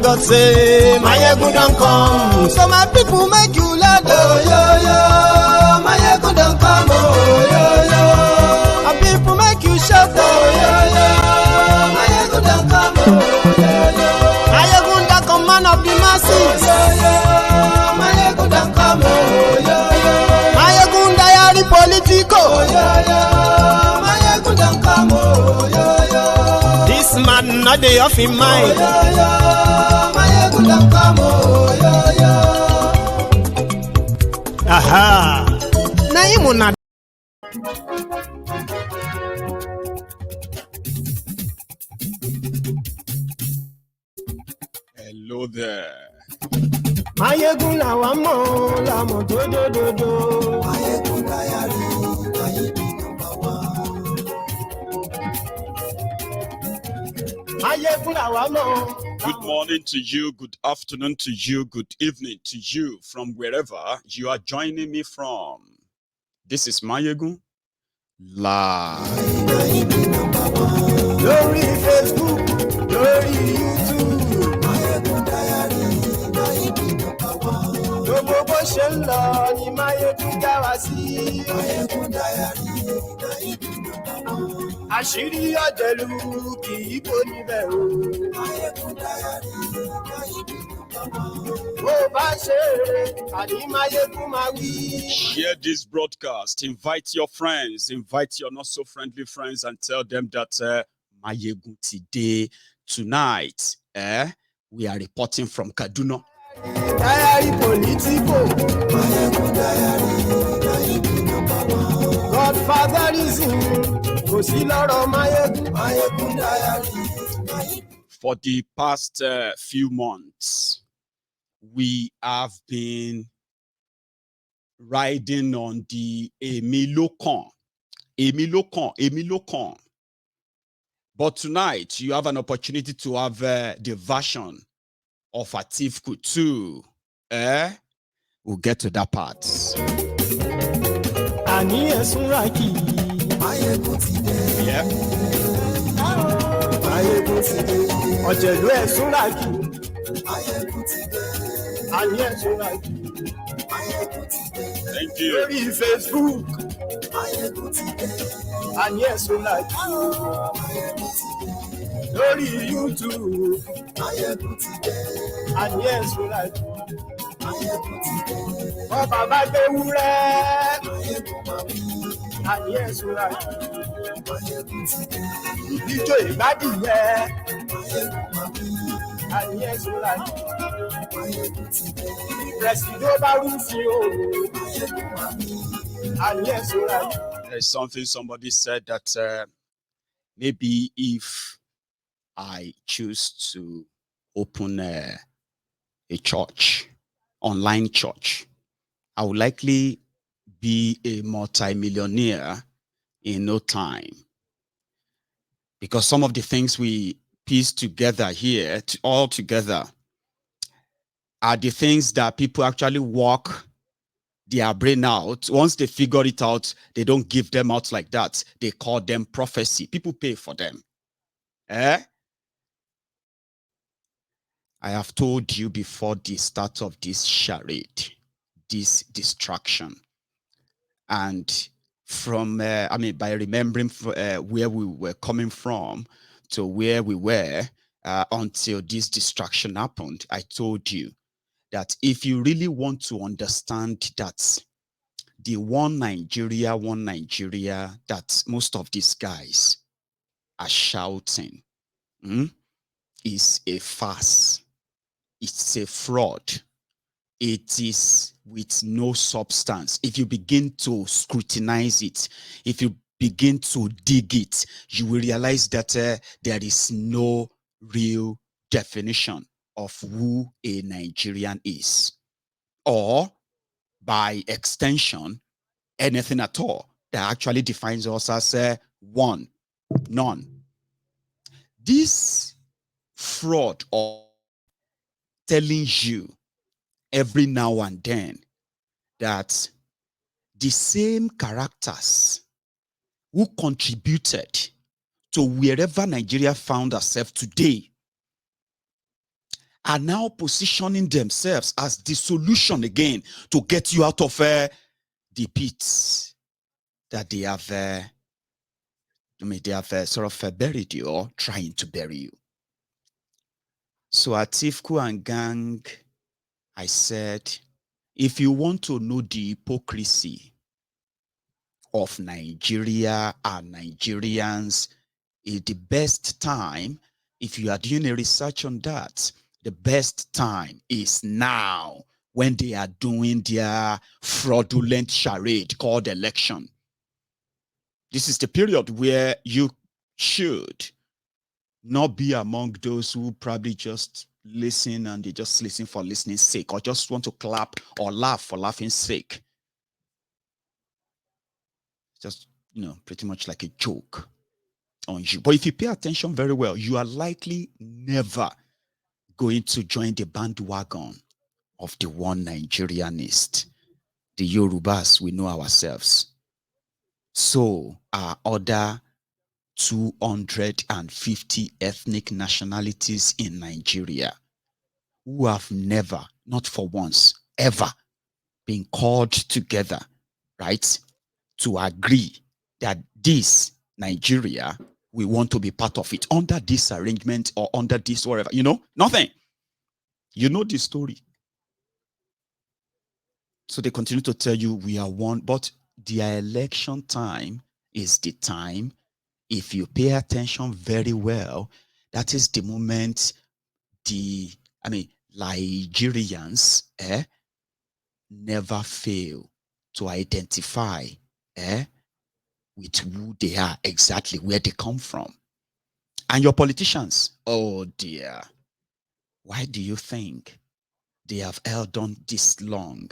God say, my ego don't come. So my people make you laugh. Oh, yo, yo. My ego don't come. Oh, yo, yo. My people make you shout. Oh, yo, yo. My ego don't come. Oh, yo, yo. My ego don't come, man of the masses. Oh, yo, yo. My ego don't come. Oh, yo, yo. My ego diary politico. Oh, yo, yo. My ego don't come. Oh, yo, yo. This man not the off in mind. Oh, yo, yo. Aha. Naimuna. Hello there. Mayegun la wa mo la mo do. Mayegun diary, Mayegun number 1. Mayegun la wa mo. Good morning to you, good afternoon to you, good evening to you from wherever you are joining me from. This is Mayegun Live. Glory Facebook, glory YouTube. Mayegun diary, Mayegun number 1. Gbogbo bó ṣe ń lọ ni Mayegun já wa sí. Mayegun diary, Mayegun number 1. Àṣírí ọ̀jẹ̀lú kì í bò níbẹ̀ o. Mayegun diary, Mayegun number 1. Bó bá ṣe eré, àní Mayegun máa wí. Share this broadcast. Invite your friends, invite your not so friendly friends, and tell them that Mayegun today, tonight, we are reporting from Kaduna. Diary politico. Mayegun diary, Mayegun number 1. Godfatherism. For the past few months, we have been riding on the Emilokan. But tonight, you have an opportunity to have the version of Atiku too. We'll get to that part. Yeah. Ọ̀jẹ̀lú ẹ̀sùn láàkì. Àní ẹ̀sùn láàkì. Thank you. Lórí Facebook. Àní ẹ̀sùn láàkì. Lórí YouTube. Àní ẹ̀sùn láàkì. Wọ́n bàbá gbé wúrẹ́. Àní ẹ̀sùn láàkì. Ìdíjọ ìgbádìyẹ. Àní ẹ̀sùn láàkì. Presido bá rúfin o. Àní ẹ̀sùn láàkì. There's something somebody said that maybe if I choose to open a church, online church, I would likely be a multi-millionaire in no time. Because some of the things we piece together here, all together, are the things that people actually work their brain out. Once they figure it out, they don't give them out like that. They call them prophecy. People pay for them. I have told you before the start of this charade, this distraction. And from, by remembering where we were coming from to where we were until this distraction happened, I told you that if you really want to understand that the one Nigeria that most of these guys are shouting is a farce. It's a fraud. It is with no substance. If you begin to scrutinize it, if you begin to dig it, you will realize that there is no real definition of who a Nigerian is. Or, by extension, anything at all that actually defines us as one, none. This fraud of telling you every now and then that the same characters who contributed to wherever Nigeria found herself today are now positioning themselves as the solution again to get you out of the pits that they have, sort of buried you or trying to bury you. So Atiku and gang, I said, if you want to know the hypocrisy of Nigeria and Nigerians, is the best time, if you are doing a research on that, the best time is now when they are doing their fraudulent charade called election. This is the period where you should not be among those who probably just listen and they just listen for listening's sake or just want to clap or laugh for laughing's sake. Just, pretty much like a joke on you. But if you pay attention very well, you are likely never going to join the bandwagon of the one Nigerianist. The Yorubas, we know ourselves. So are other 250 ethnic nationalities in Nigeria who have never, not for once, ever been called together, right, to agree that this Nigeria, we want to be part of it under this arrangement or under this whatever. Nothing. You know the story. So they continue to tell you we are one, but their election time is the time. If you pay attention very well, that is the moment Nigerians never fail to identify with who they are, exactly where they come from. And your politicians, oh dear, why do you think they have held on this long?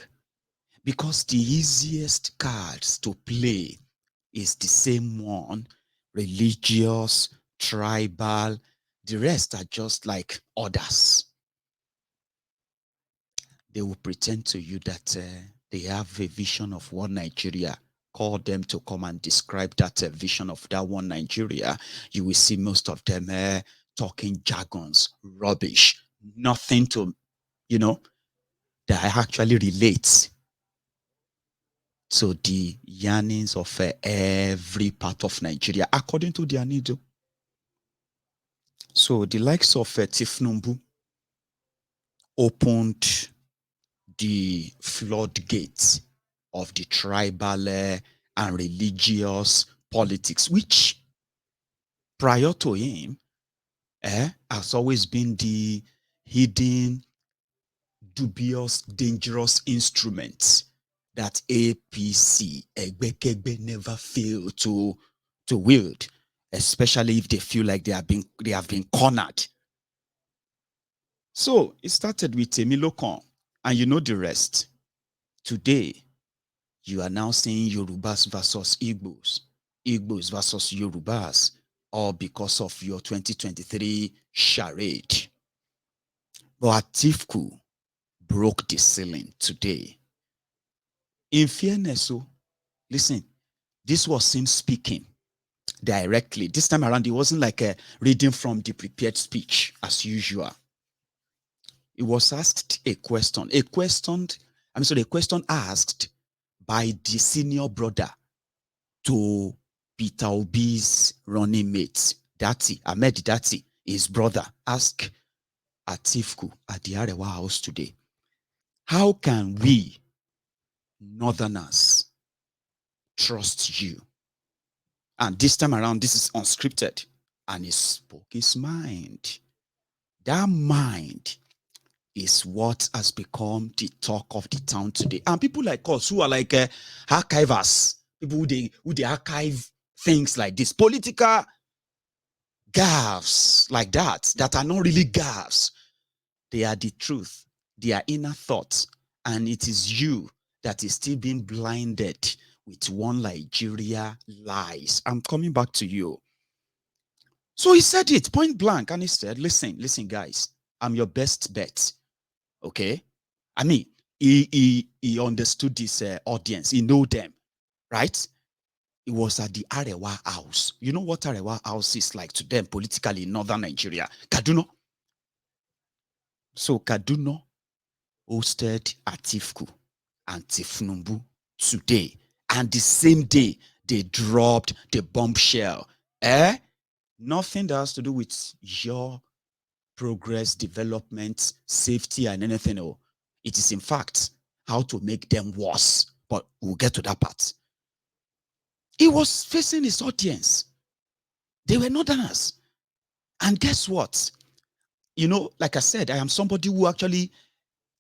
Because the easiest cards to play is the same one, religious, tribal. The rest are just like others. They will pretend to you that they have a vision of one Nigeria. Call them to come and describe that vision of that one Nigeria. You will see most of them talking jargons, rubbish, nothing to, that actually relates to the yearnings of every part of Nigeria, according to their need. So the likes of Tinubu opened the floodgates of the tribal and religious politics, which prior to him has always been the hidden, dubious, dangerous instruments that APC, Egbekegbe, never fail to wield, especially if they feel like they have been cornered. So it started with Temilokon, and you know the rest. Today, you are now seeing Yorubas versus Igbos, Igbos versus Yorubas, all because of your 2023 charade. But Atiku broke the ceiling today. In fairness, listen, this was him speaking directly. This time around, it wasn't like a reading from the prepared speech as usual. It was asked a question asked by the senior brother to Peter Obi's running mate, Ahmed Dati, his brother, asked Atiku at the Arewa house today, how can we Northerners trust you? And this time around, this is unscripted. And he spoke his mind. That mind is what has become the talk of the town today. And people like us who are like archivers, people who they archive things like this, political gaffes like that are not really gaffes. They are the truth. They are inner thoughts. And it is you that is still being blinded with one Nigeria lies. I'm coming back to you. So he said it point blank, and he said, listen, guys, I'm your best bet. Okay? I mean, he understood this audience. He know them, right? It was at the Arewa house. You know what Arewa house is like to them politically in northern Nigeria? Kaduna. So Kaduna hosted Atiku and Tinubu today. And the same day, they dropped the bombshell. Nothing that has to do with your progress, development, safety, and anything else. It is, in fact, how to make them worse. But we'll get to that part. He was facing his audience. They were northerners. And guess what? You know, like I said, I am somebody who actually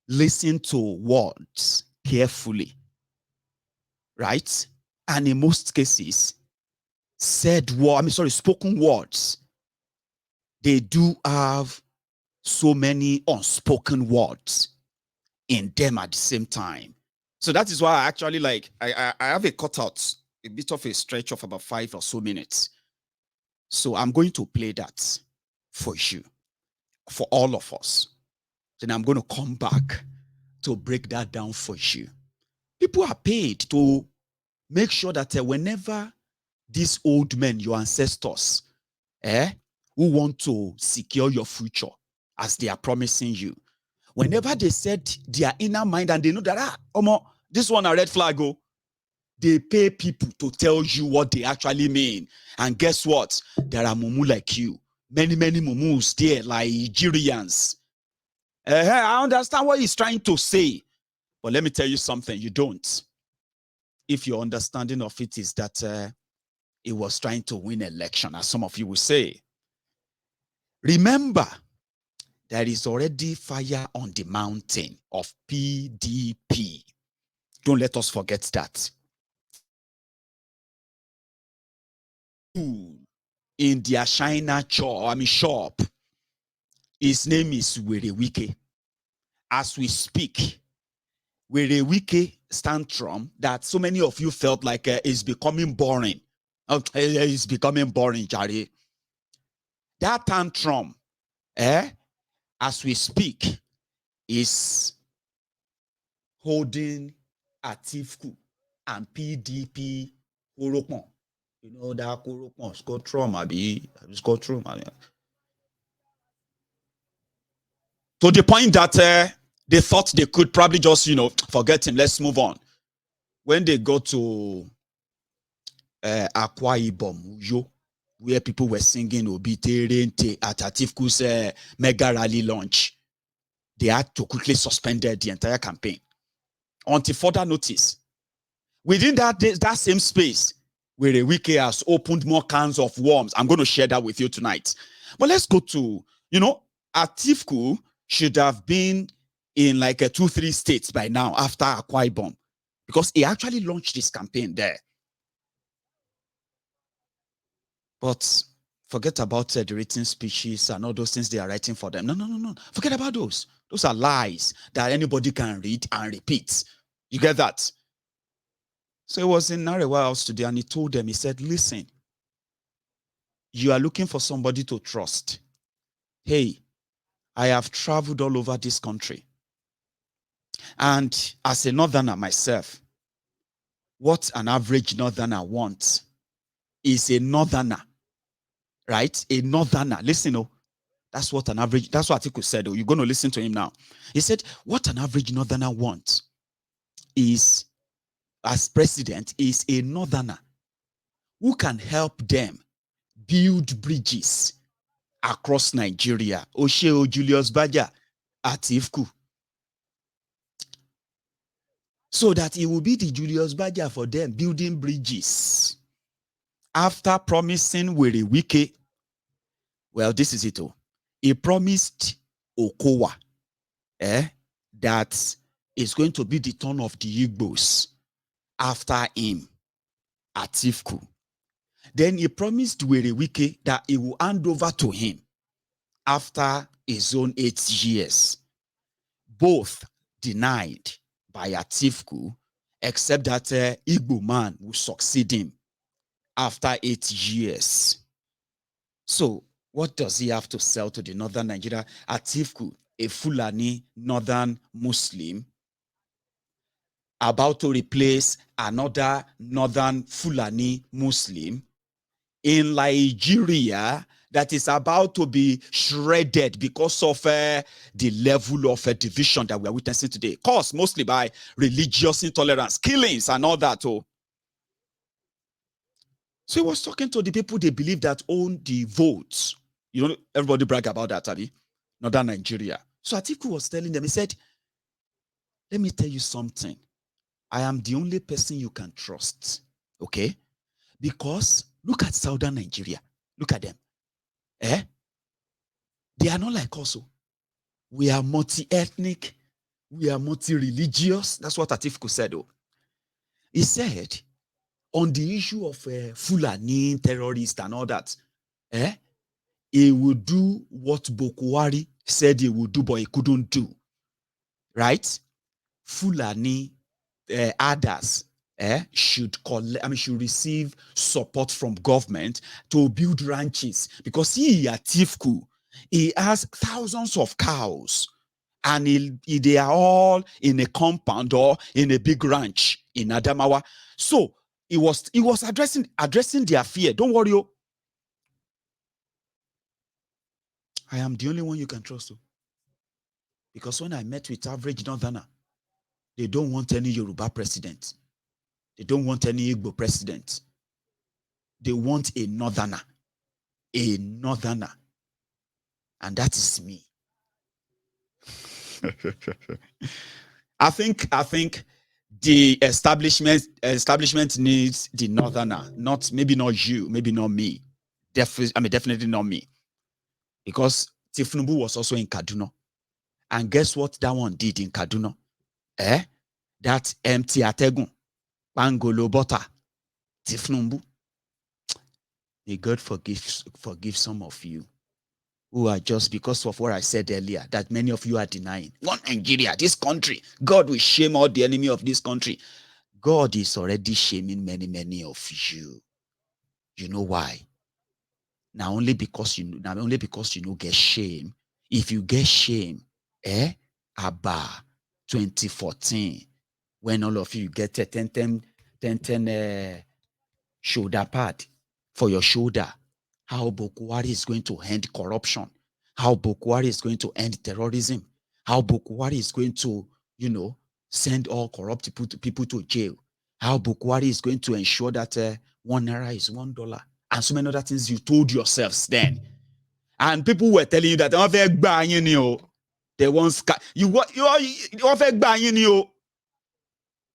listens to words carefully. Right? And in most cases, spoken words, they do have so many unspoken words in them at the same time. So that is why I actually I have a cutout, a bit of a stretch of about 5 or so minutes. So I'm going to play that for you, for all of us. Then I'm going to come back to break that down for you. People are paid to make sure that whenever these old men, your ancestors, who want to secure your future as they are promising you, whenever they set their inner mind and they know that, this one a red flag, they pay people to tell you what they actually mean. And guess what? There are mumu like you. Many mumus there, like Nigerians. I understand what he's trying to say. But let me tell you something, you don't. If your understanding of it is that he was trying to win election, as some of you will say. Remember, there is already fire on the mountain of PDP. Don't let us forget that. In their shop, his name is Werewike. As we speak, Werewike tantrum that so many of you felt like is becoming boring. It's becoming boring, Jari. That tantrum, as we speak, is holding Atiku and PDP Koropon. You know that Koropon, Scotrom, Scotrom. To the point that they thought they could probably just, forget him. Let's move on. When they go to Akwa Ibom, where people were singing Obiterente at Atiku's mega rally launch, they had to quickly suspend the entire campaign until further notice. Within that same space, where Werewike has opened more cans of worms. I'm going to share that with you tonight. But let's go to, Atiku should have been in like 2-3 states by now after Akwa Ibom, because he actually launched his campaign there. But forget about the written speeches and all those things they are writing for them. No. Forget about those. Those are lies that anybody can read and repeat. You get that? So he was in Narewa House today and he told them, he said, listen, you are looking for somebody to trust. Hey, I have traveled all over this country. And as a northerner myself, what an average northerner wants is a northerner, right? A northerner. Listen, that's what Atiku said. You're going to listen to him now. He said, what an average northerner wants is, as president, is a northerner who can help them build bridges across Nigeria. Osheo Julius Baja, Atiku. So that it will be the Julius Baja for them building bridges. After promising Werewike, well, this is it. He promised Okowa that it's going to be the turn of the Igbos after him, Atiku. Then he promised Werewike that he will hand over to him after his own 8 years. Both denied by Atiku, except that Igbo man will succeed him after 8 years. So what does he have to sell to the northern Nigeria? Atiku, a Fulani northern Muslim, about to replace another northern Fulani Muslim in Nigeria that is about to be shredded because of the level of division that we are witnessing today, caused mostly by religious intolerance, killings, and all that. Oh. So he was talking to the people they believe that own the votes. You know, everybody brag about that, Abi, Northern Nigeria. So Atiku was telling them, he said, let me tell you something. I am the only person you can trust, okay? Because look at Southern Nigeria. Look at them. They are not like us. We are multi-ethnic. We are multi-religious. That's what Atiku said. Oh. He said, on the issue of Fulani, terrorists and all that, he would do what Boko Haram said he would do, but he couldn't do. Right? Fulani, others, should receive support from government to build ranches, because Atiku, he has thousands of cows, and they are all in a compound or in a big ranch in Adamawa. So he was addressing their fear. Don't worry, oh. I am the only one you can trust. Oh. Because when I met with average Northerner, they don't want any Yoruba president. They don't want any Igbo president. They want a Northerner. A Northerner. And that is me. I think the establishment needs the Northerner, maybe not you, maybe not me. Definitely not me. Because Tinubu was also in Kaduna. And guess what that one did in Kaduna? That empty Ategun, Pangolo Butter, Tinubu. May God forgive some of you who are just, because of what I said earlier, that many of you are denying. One Nigeria, this country, God will shame all the enemy of this country. God is already shaming many of you. You know why? Now only because you know get shame. If you get shame, Abba 2014, when all of you get a 10 shoulder pad for your shoulder, how Boko Haram is going to end corruption, how Boko Haram is going to end terrorism, how Boko Haram is going to, send all corrupt people to jail, how Boko Haram is going to ensure that 1 naira is $1, and so many other things you told yourselves then. And people were telling you that they won't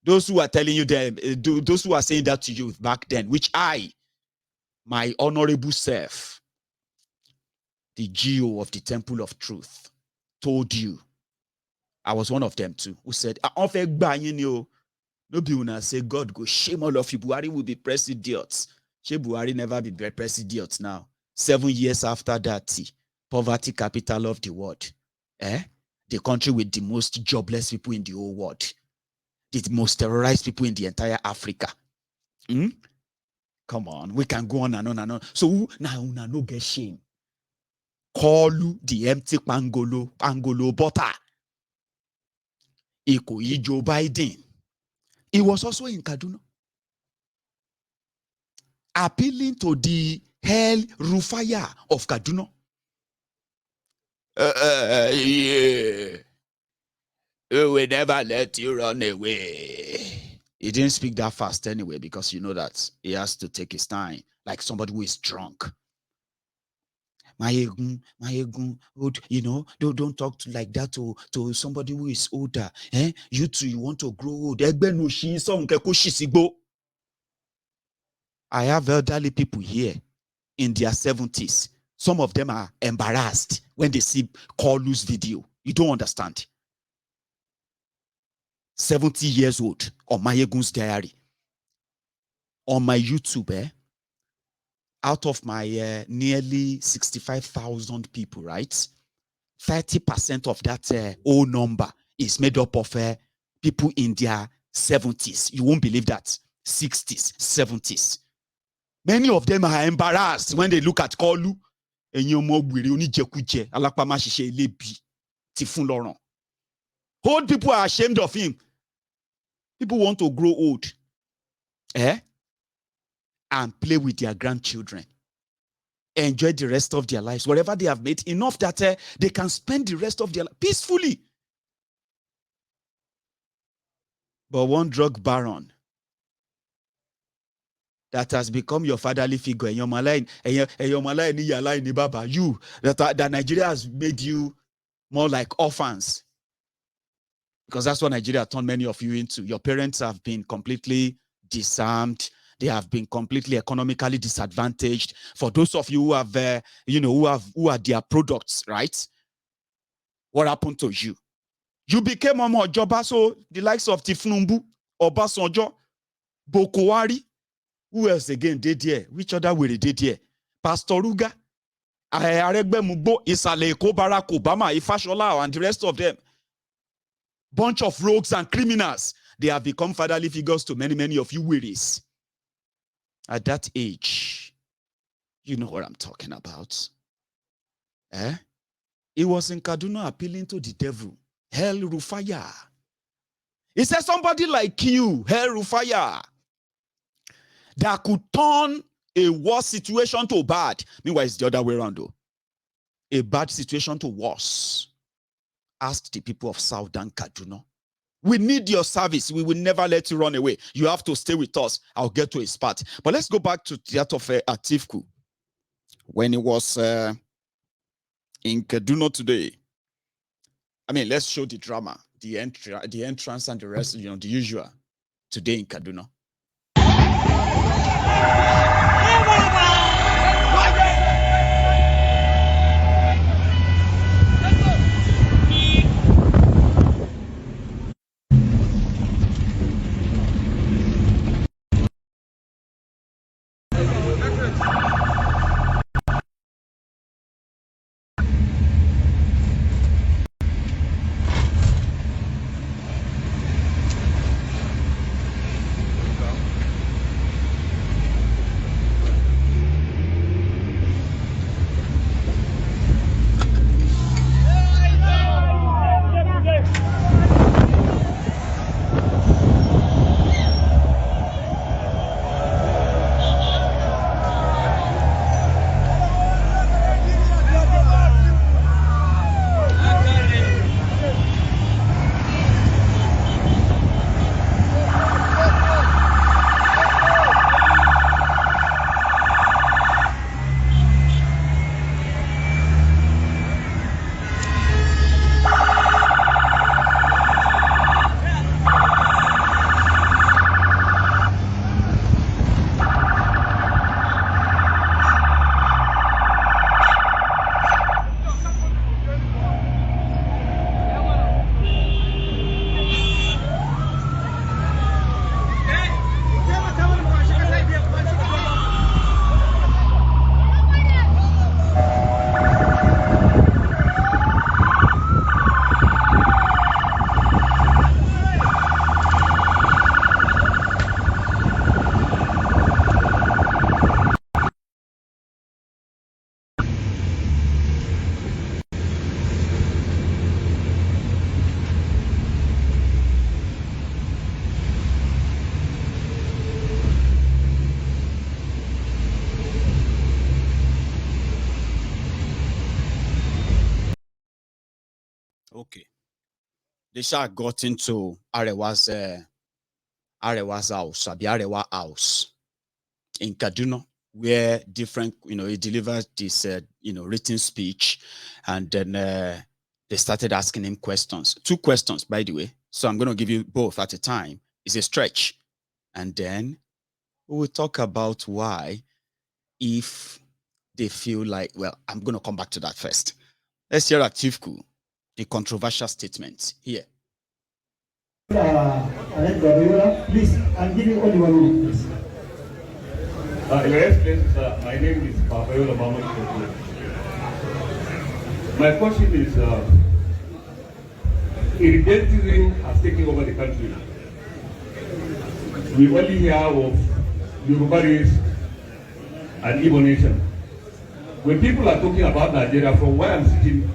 those who are telling you them, those who are saying that to you back then, which my honorable self, the GO of the Temple of Truth, told you. I was one of them too, who said, no be una say God go shame all of you. Buhari will be president. Buhari never be president now. 7 years after that, poverty capital of the world. The country with the most jobless people in the whole world. The most terrorized people in the entire Africa. Come on, we can go on and on and on. So now una no get shame. Call the empty pangolo butter. Ikoyi Joe Biden. He was also in Kaduna, appealing to the hell rufai of Kaduna. Yeah. We will never let you run away. He didn't speak that fast anyway, because you know that he has to take his time, like somebody who is drunk. Mayegun, don't talk like that to somebody who is older. You too, you want to grow old. I have elderly people here in their 70s. Some of them are embarrassed when they see Kolu's video. You don't understand. 70 years old on Mayegun's diary. On my YouTube, out of my nearly 65,000 people, right? 30% of that whole number is made up of people in their 70s. You won't believe that. 60s, 70s. Many of them are embarrassed when they look at Kolu. Old people are ashamed of him. People want to grow old and play with their grandchildren. enjoy the rest of their lives, whatever they have made, enough that they can spend the rest of their life peacefully. But one drug baron that has become your fatherly figure, and you, that Nigeria has made you more like orphans. Because that's what Nigeria turned many of you into. Your parents have been completely disarmed. They have been completely economically disadvantaged. For those of you who have, who are their products, right? What happened to you? You became Omo Ojoba, so the likes of Tinubu, Obasanjo, Bokowari, who else again did here? Which other way did here? Pastor Ruga, Aregbemubo, Isale Eko, Barack Obama, Ifashola, and the rest of them. Bunch of rogues and criminals. They have become fatherly figures to many, many of you wearies. At that age, you know what I'm talking about. He was in Kaduna appealing to the devil. Hell Rufaya. He said somebody like you, Hell Rufaya, that could turn a worse situation to bad. Meanwhile, it's the other way around though. A bad situation to worse. Ask the people of Southern Kaduna. We need your service. We will never let you run away. You have to stay with us. I'll get to his part. But let's go back to that of Atiku. When he was in Kaduna today. I mean, let's show the drama, the entrance and the rest, the usual today in Kaduna. Okay. They shall got into Arewa's house, Arewa house in Kaduna, where different, he delivered this, written speech, and then they started asking him questions. 2 questions, by the way. So I'm going to give you both at a time. It's a stretch. And then we will talk about why, if they feel like, well, I'm going to come back to that first. Let's hear Atiku, the controversial statement here. Please, I'm giving only 1 minute, please. Your Excellency, my name is Papayola Bama. My question is, irredentism has taken over the country. We only hear of Yoruba race and Igbo nation. When people are talking about Nigeria, from where I'm sitting,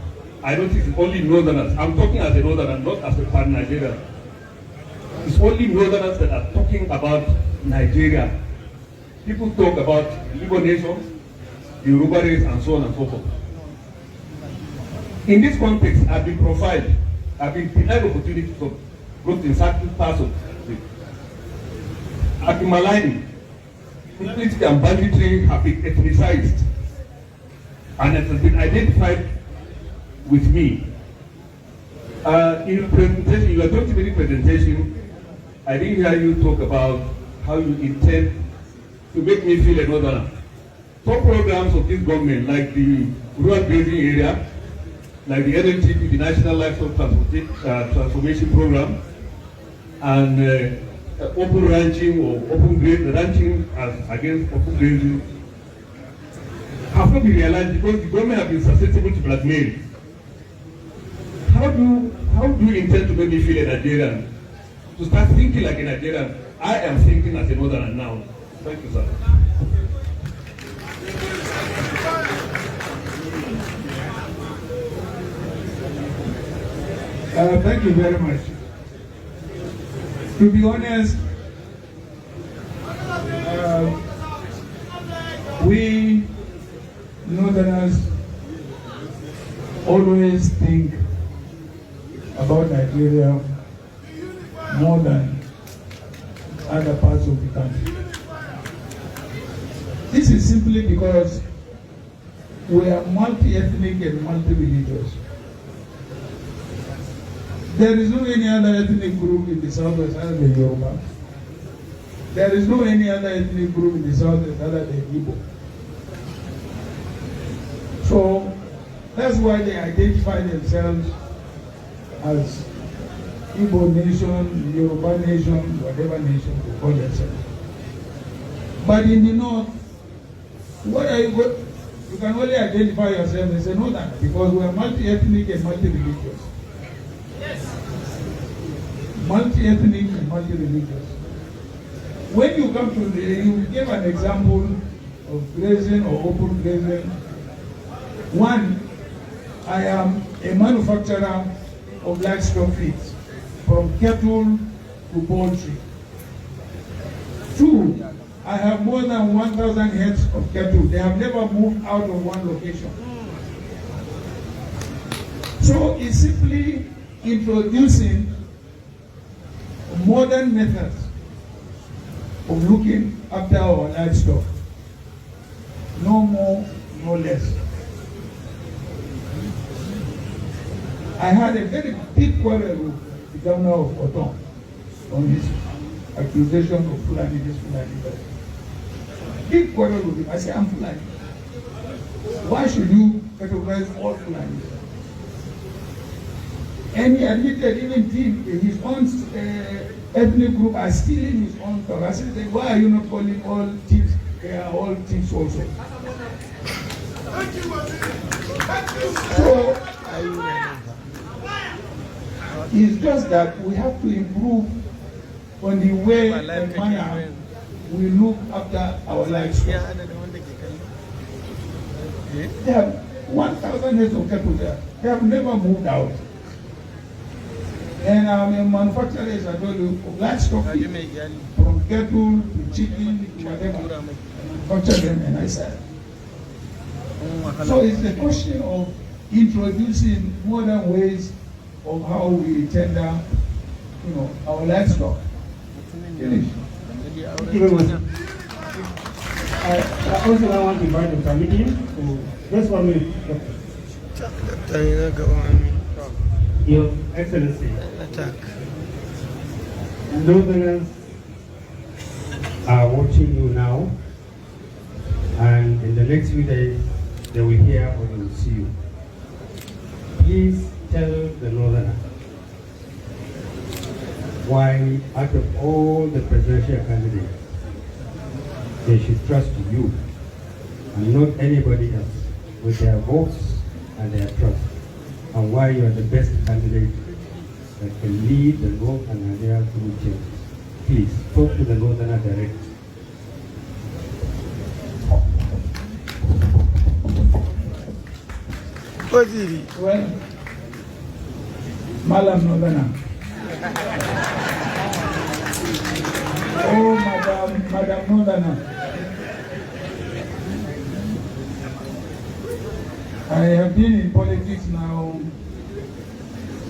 I don't think it's only Northerners. I'm talking as a Northerner, not as a pan-Nigerian. It's only Northerners that are talking about Nigeria. People talk about Igbo nation, the Yoruba race, and so on and so forth. In this context, I've been profiled, I've been denied opportunities of growth in certain parts of the country. I've been maligned. Criminality and banditry have been ethnicized, and it has been identified with me. In your presentation, your 20-minute presentation, I didn't hear you talk about how you intend to make me feel a northerner. Top programs of this government, like the rural grazing area, like the NLTP, the National Livestock Transformation Program, and open ranching or open ranching as against open grazing, have not been realized because the government have been susceptible to blackmail. How do you intend to make me feel a Nigerian? To start thinking like a Nigerian? I am thinking as a northerner now. Thank you, sir. Thank you very much. To be honest, we Northerners always think about Nigeria more than other parts of the country. This is simply because we are multi-ethnic and multi-religious. There is no any other ethnic group in the southwest other than Yoruba. There is no any other ethnic group in the southwest other than Igbo. So that's why they identify themselves as Igbo nation, Yoruba nation, whatever nation they call themselves. But in the north, what are you can only identify yourself as a northerner because we are multi-ethnic and multi-religious. Multi-ethnic and multi-religious. When you come to you give an example of grazing or open grazing. One, I am a manufacturer of livestock feeds, from cattle to poultry. Two, I have more than 1,000 heads of cattle. They have never moved out of one location. So it's simply introducing modern methods of looking after our livestock. No more, no less. I had a very big quarrel with the governor of Oton on his accusation of Fulani, this Fulani, that. Big quarrel with him. I say, I'm Fulani. Why should you categorize all Fulani? And he admitted even his own ethnic group are stealing his own talk. I said, why are you not calling all thieves? They are all thieves also. So, it's just that we have to improve on the way and manner we look after our livestock. They have 1,000 heads of cattle there. They have never moved out. And I'm a manufacturer, as I told you, of livestock, from cattle to chicken to whatever. I manufacture them and I sell. So it's a question of introducing modern ways of how we tender, our livestock. Finish. Thank you very much. I also want to invite the committee to just 1 minute. Your Excellency, Northerners are watching you now, and in the next few days, they will hear or they will see you. Please tell the Northerner why, out of all the presidential candidates, they should trust you and not anybody else with their votes and their trust, and why you are the best candidate that can lead the North and Nigeria through change. Please talk to the Northerner directly. Well, Malam Northerner. Oh, Madam Northerner. I have been in politics now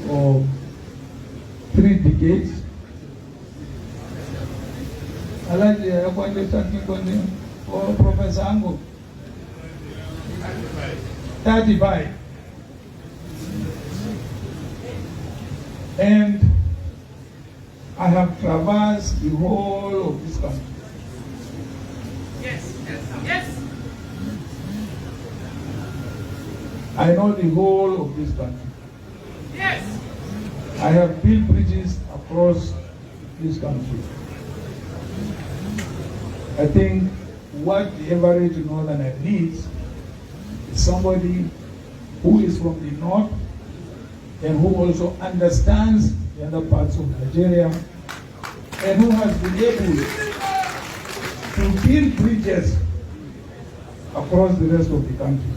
for 3 decades. I like the for Professor Ango. 35. And I have traversed the whole of this country. Yes, yes, yes. I know the whole of this country. Yes. I have built bridges across this country. I think what the average northerner needs is somebody who is from the north and who also understands the other parts of Nigeria and who has been able to build bridges across the rest of the country.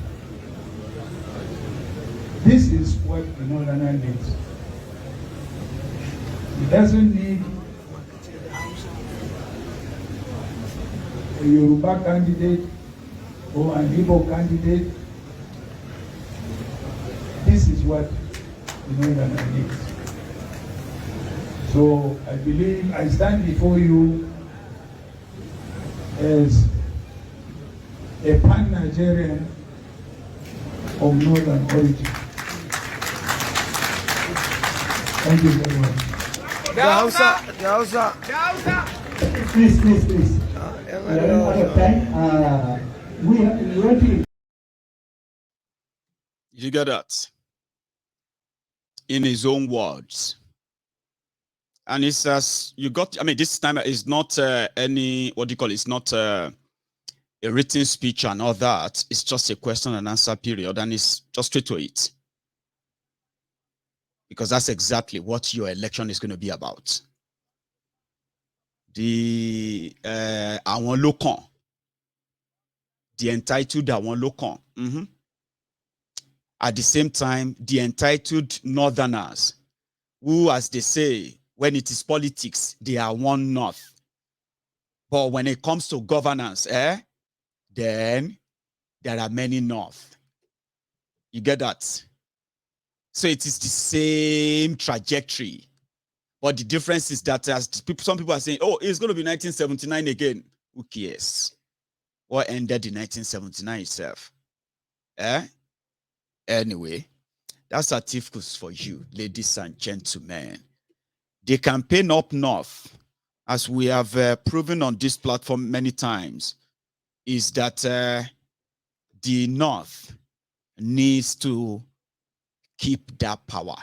This is what the northerner needs. He doesn't need a Yoruba candidate or an Igbo candidate. This is what the northerner needs. So I believe I stand before you as a pan-Nigerian of northern origin. Thank you very much. The Hausa. Please. We are running out of time. We want to. You got that? In his own words. And it says, you got, I mean, this time is not any, what do you call it? It's not a written speech and all that. It's just a question and answer period. And it's just straight to it. Because that's exactly what your election is going to be about. The àwọn ló kàn, the entitled àwọn ló kàn. At the same time, the entitled northerners, who, as they say, when it is politics, they are one north. But when it comes to governance, then there are many north. You get that? So it is the same trajectory. But the difference is that as people, some people are saying, oh, it's going to be 1979 again. Who cares? What ended in 1979 itself? Anyway, that's Atiku for you, ladies and gentlemen. The campaign up north, as we have proven on this platform many times, is that the north needs to keep that power.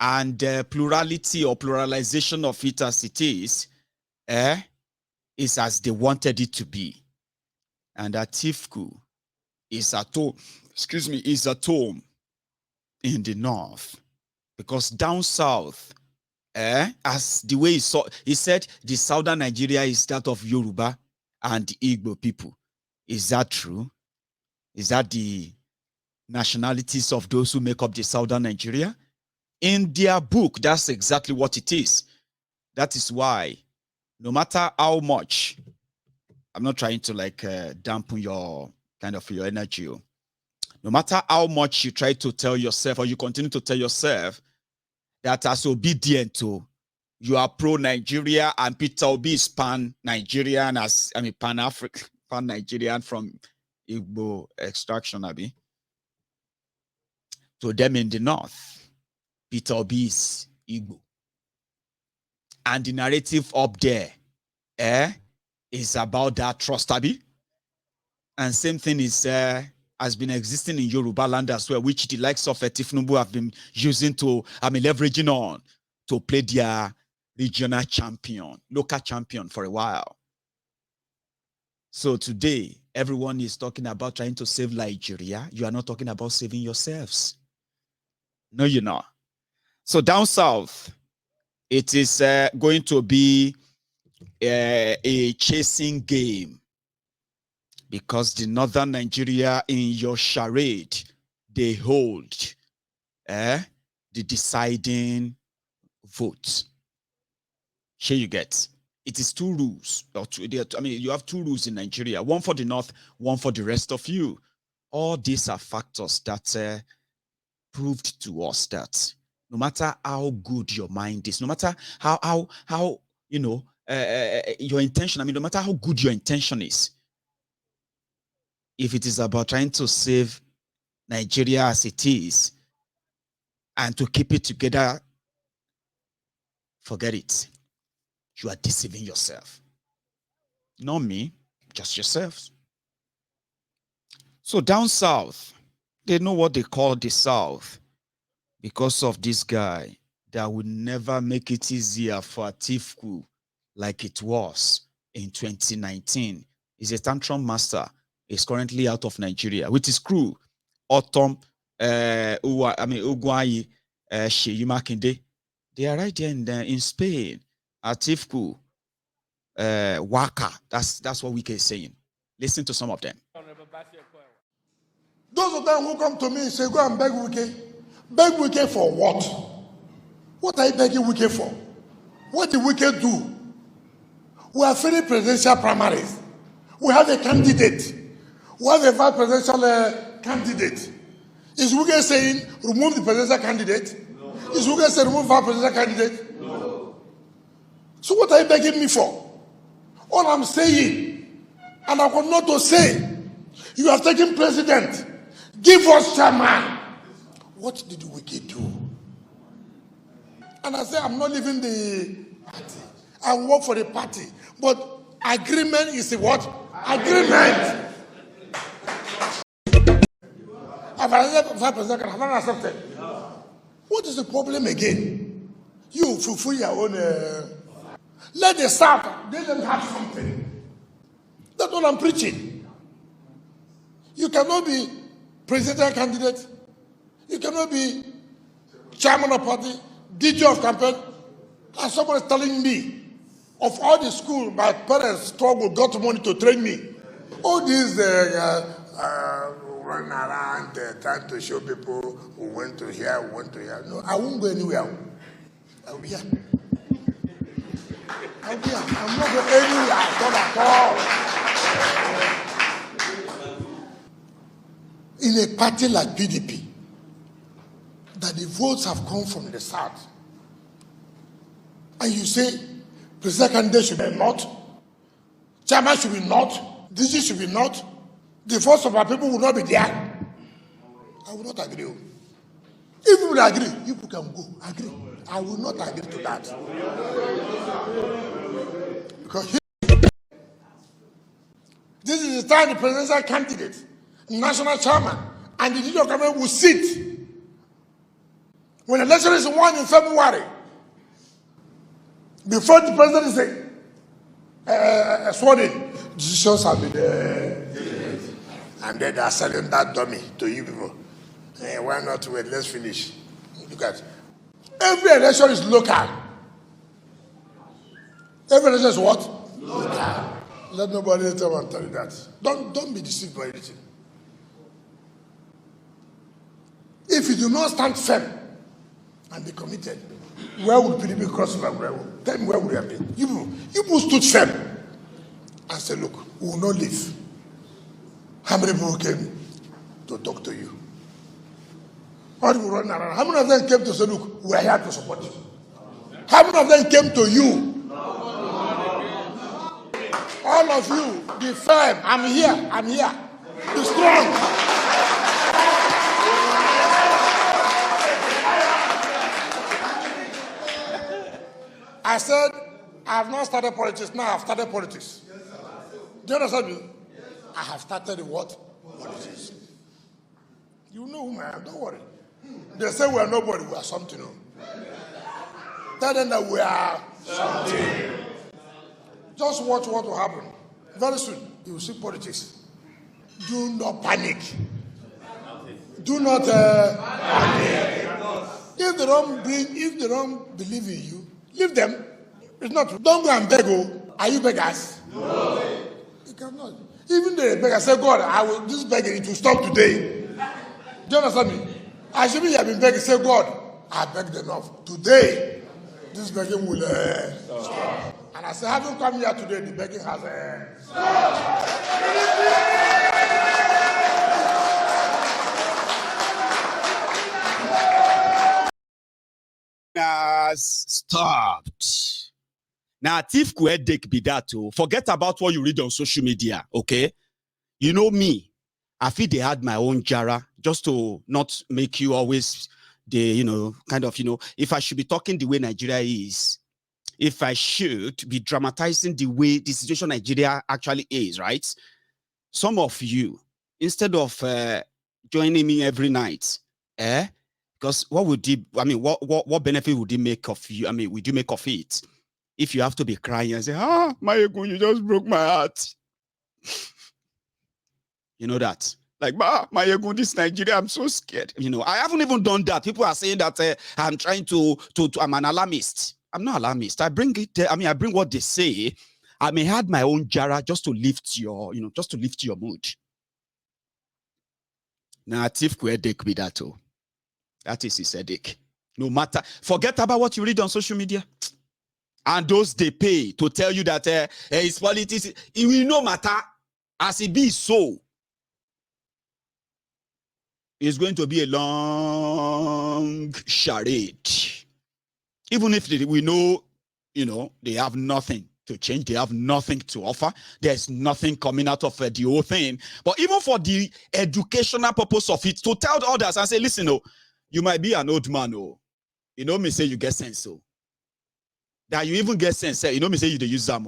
And plurality or pluralization of it as it is as they wanted it to be. And Atiku is at home, is at home in the north. Because down south, as the way he said, the southern Nigeria is that of Yoruba and the Igbo people. Is that true? Is that the nationalities of those who make up the southern Nigeria? In their book, that's exactly what it is. That is why, no matter how much, I'm not trying to like dampen your kind of your energy. No matter how much you try to tell yourself or you continue to tell yourself that as obedient to, you are pro-Nigeria and Peter Obi is pan-Nigerian, pan-African, pan-Nigerian from Igbo extraction, Abi. To them in the north, Peter Obi is Igbo. And the narrative up there is about that trust, Abi. And same thing is has been existing in Yoruba land as well, which the likes of Tinubu have been using to, leveraging on to play their regional champion, local champion for a while. So today, everyone is talking about trying to save Nigeria. You are not talking about saving yourselves. No, you're not. So down south, it is going to be a chasing game. Because the northern Nigeria in your charade, they hold the deciding vote. Here you get. It is 2 rules. You have 2 rules in Nigeria. One for the north, one for the rest of you. all these are factors that proved to us that no matter how good your mind is, no matter how you know your intention, I mean, no matter how good your intention is, if it is about trying to save Nigeria as it is and to keep it together, forget it. You are deceiving yourself. Not me, just yourselves. So down south, they know what they call the South because of this guy that will never make it easier for Atiku like it was in 2019. He's a tantrum master. He's currently out of Nigeria with his crew. Autumn, Ugwayi, Sheyi Makinde. They are right there in Spain. Atiku, Waka. That's what we can saying. Listen to some of them. Those of them who come to me and say, go and beg Wike. Beg Wike for what? What are you begging Wike for? What did Wike do? We are finished presidential primaries. We have a candidate. We have a vice presidential candidate. Is Wike saying, remove the presidential candidate? No. Is Wike saying, remove vice presidential candidate? No. So what are you begging me for? All I'm saying, and I want not to say, you have taken president. Give us chairman. What did Wike do? And I say, I'm not leaving the party. I work for the party. But agreement is a what? Agreement. Have I accepted? What is the problem again? You fulfill your own. Let the South, let them have something. That's what I'm preaching. You cannot be presidential candidate. You cannot be chairman of party, DG of campaign. And someone is telling me, of all the school, my parents struggle, got money to train me. All these running around, trying to show people who went to here, who went to here. No, I won't go anywhere. I'll be here. I'll be here. I'm not going anywhere at all. In a party like PDP, that the votes have come from the South, and you say, president candidate should be not, chairman should be not, DG should be not, the votes of our people will not be there. I will not agree. If you will agree, you can go. Agree. I will not agree to that. Because this is the time the presidential candidate, national chairman, and the DG of government will sit. When the election is won in February, before the president is sworn in, decisions have been there. And then they are selling that dummy to you people. Hey, why not wait? Let's finish. Look at it. Every election is local. Every election is what? Local. Let nobody tell you that. Don't be deceived by anything. If you do not stand firm and be committed, where would PDP cross over? Tell me where would you have been? You people stood firm and said, look, we will not leave. How many people came to talk to you? How many people running around? How many of them came to say, look, we are here to support you? How many of them came to you? All of you, be firm. I'm here. Be strong. I said, I have not started politics. Now I have started politics. Do you understand me? I have started what? Politics. You know who I am. Don't worry. They say we are nobody. We are something. Tell them that we are something. Just watch what will happen. Very soon, you will see politics. Do not panic. Do not panic. If they don't believe in you, leave them. It's not true. Don't go and beg. Are you beggars? No. You cannot. Even the beggar say, God, this begging, it will stop today. Do you understand me? Assuming you have been begging, say, God, I begged enough. Today, this begging will stop. And I say, having come here today, the begging has stopped. has stopped. Now, Atiku headache be that too. Forget about what you read on social media, okay? You know me. I feel they had my own jara just to not make you always kind of, if I should be talking the way Nigeria is, if I should be dramatizing the way the situation Nigeria actually is, right? Some of you, instead of joining me every night, because what would you, what benefit would you make of you? Would you make of it if you have to be crying and say, my ego, you just broke my heart? You know that? Like, my ego, this Nigeria, I'm so scared. I haven't even done that. People are saying that I'm trying to I'm an alarmist. I'm not alarmist. I bring it, I bring what they say. I may have my own jara just to lift your, just to lift your mood. Now, Atiku headache with that too. That is his headache. No matter, forget about what you read on social media. And those they pay to tell you that it's politics. It will no matter as it be so. It's going to be a long charade. Even if we know, they have nothing to change. They have nothing to offer. There's nothing coming out of the whole thing. But even for the educational purpose of it, to tell others and say, listen, you might be an old man, me say you get sense, that you even get sense, me say you the use them,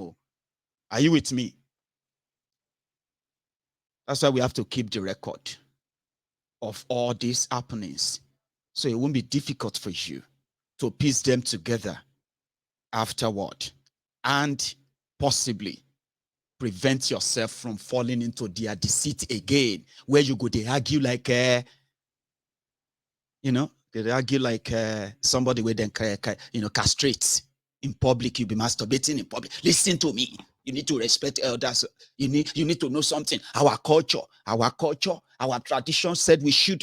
Are you with me? That's why we have to keep the record of all these happenings, so it won't be difficult for you to piece them together afterward and possibly prevent yourself from falling into their deceit again, where you go, they argue like, they argue like somebody with them, castrates in public. You be masturbating in public. Listen to me. You need to respect elders. You need to know something. Our culture, our tradition said we should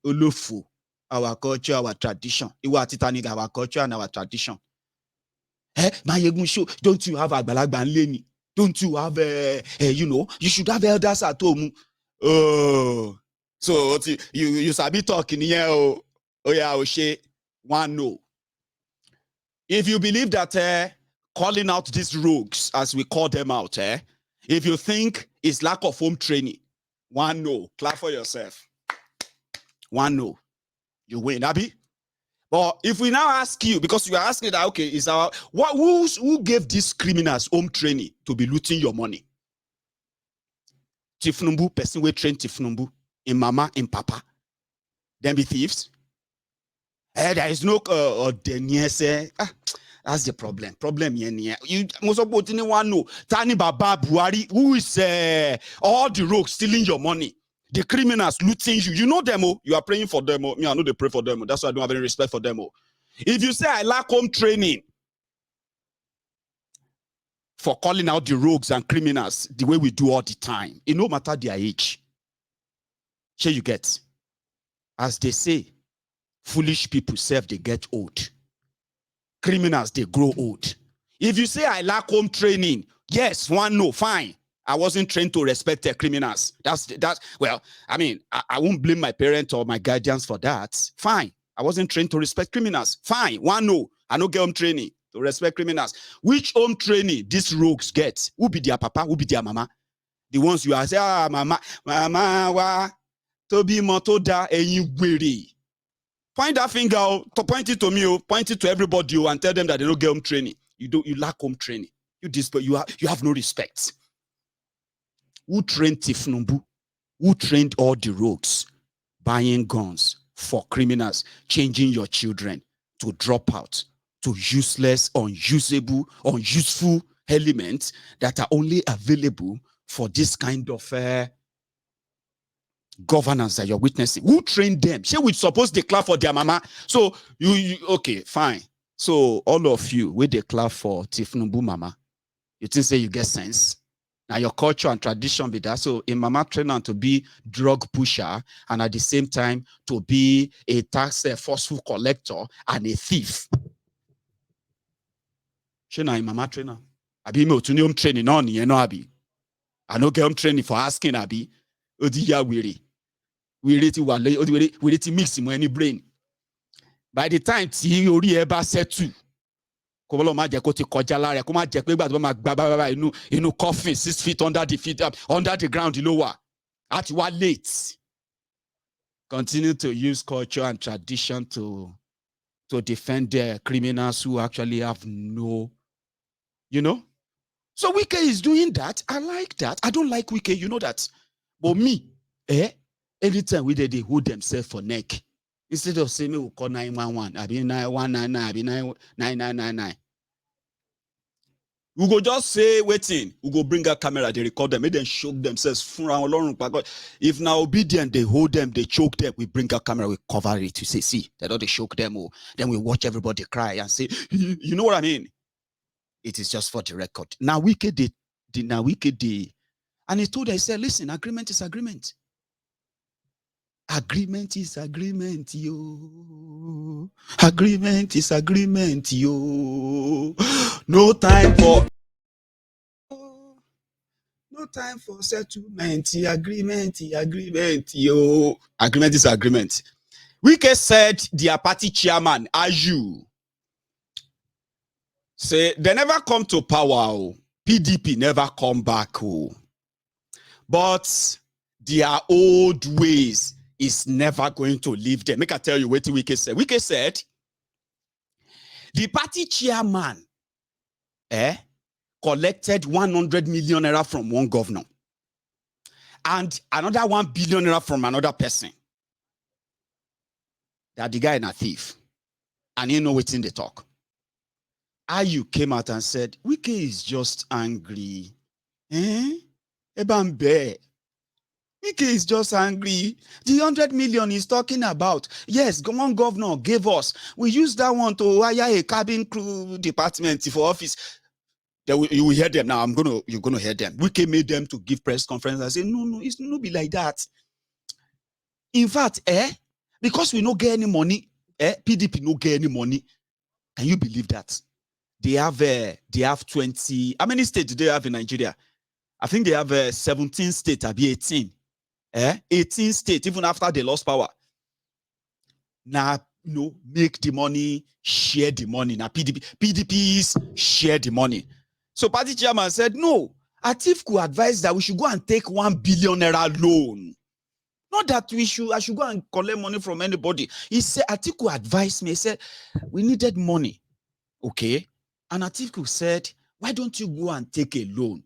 ulufu. Our culture, our tradition. Our culture and our tradition. Don't you have Agbalagba Nleni? Don't you have you should have elders at home. Oh, so you sabi talking here. Oh yeah, Oshe. One no. If you believe that calling out these rogues, as we call them out, if you think it's lack of home training, one no. Clap for yourself. One no. You win, Abi. But if we now ask you, because you are asking that, okay, who gave these criminals home training to be looting your money? Tifnumbu, person we train Tifnumbu, in mama, in papa. Then be thieves. There is no that's the problem. You most of one know Tani Baba Buhari, who is all the rogues stealing your money, the criminals looting you. You know them, you are praying for them. Me, I know they pray for them. That's why I don't have any respect for them. If you say I lack home training for calling out the rogues and criminals the way we do all the time, it no matter their age. Here you get, as they say, foolish people they get old. Criminals, they grow old. If you say I lack home training, yes, one no, fine. I wasn't trained to respect the criminals. That's well, I won't blame my parents or my guardians for that. Fine. I wasn't trained to respect criminals. Fine. One no. I don't get home training to respect criminals. Which home training these rogues get? Who be their papa? Who be their mama? The ones you are say, mama, wa, Toby Motoda, and you weary. Point that finger to point it to me, point it to everybody and tell them that they don't get home training. You lack home training. You have no respect. Who trained Tifnumbu? Who trained all the rogues buying guns for criminals, changing your children to drop out, to useless, unusable, unuseful elements that are only available for this kind of governance that you're witnessing? Who trained them? Say we supposed to clap for their mama. So you okay, fine. So all of you, we declare for Tifnumbu mama. You think say you get sense? Now your culture and tradition be that. So a mama trainer to be drug pusher and at the same time to be a tax forceful collector and a thief. She na mama trainer. Abi me otuni home training on you know abi. I no get home training for asking abi. Odi ya weary. We ready to mix him any brain. By the time tí orí ẹ bá settle, kó bọ́lọ́ má jẹ́ kó ti kọjá lára ẹ̀, kó má jẹ́ pé ìgbà tó bá máa gbá inú coffin 6 feet under the ground lower. At what late? Continue to use culture and tradition to defend the criminals who actually have no, you know. So Wike is doing that. I like that. I don't like Wike, you know that. But me, anytime they hold themselves for neck, instead of saying, we'll call 911, I be 9199, I be 9999. We go just say, waiting. We go bring a camera, they record them, make them choke themselves. If now obedient, they hold them, they choke them. We bring a camera, we cover it. We say, see, they don't choke them. Then we watch everybody cry and say, you know what I mean? It is just for the record. Now Wike did, and he told her, he said, listen, agreement is agreement. Agreement is agreement, yo. Agreement is agreement, yo. No time for settlement. Agreement, yo. Agreement is agreement. Wike said their party chairman, Aju, say they never come to power. PDP never come back. But their old ways is never going to leave them. Make I tell you what Wike said. Wike said, the party chairman collected 100 million naira from one governor and another 1 billion naira from another person. That the guy is a thief. And he know what's in the talk. Ayu came out and said, Wike is just angry. Ebambe. Wike is just angry. The 100 million he's talking about. Yes, one governor gave us. We use that one to hire a cabin crew department for office. You will hear them now. You're gonna hear them. Wike made them to give press conference and say, no, it's not be like that. In fact, because we don't get any money, PDP no get any money. Can you believe that? They have 20. How many states do they have in Nigeria? I think they have 17 states, maybe 18. 18 states, even after they lost power. Now, make the money, share the money. Now, PDPs share the money. So party chairman said, no, Atiku advised that we should go and take 1 billion naira loan. Not that I should go and collect money from anybody. He said, Atiku advised me, he said, we needed money. Okay. And Atiku said, why don't you go and take a loan?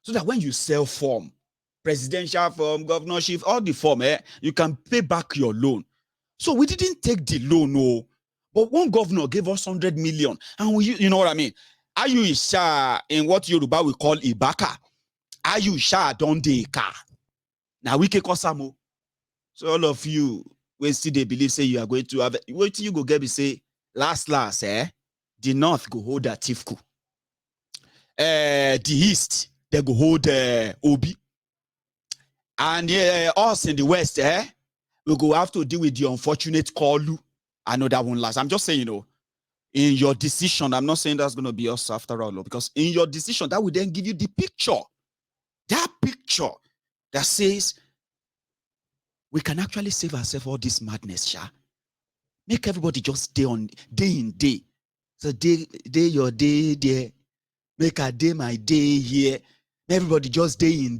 So that when you sell form, presidential form, governorship, all the form, you can pay back your loan. So we didn't take the loan, no. But one governor gave us 100 million. And you know what I mean? Ayu Isha, in what Yoruba we call Ibaka. Ayu Isha don't dey car. Now we can Kosamo. So all of you, when see they believe, say you are going to have, wait till you go get me say, last, the North go hold Atiku. The East, they go hold Obi. And us in the West, we go have to deal with the unfortunate Kolu. I know that won't last. I'm just saying, in your decision, I'm not saying that's going to be us after all, because in your decision, that will then give you the picture. That picture that says, we can actually save ourselves all this madness, Sha. Make everybody just day in day. So day your day there. Make a day my day here. Everybody just day in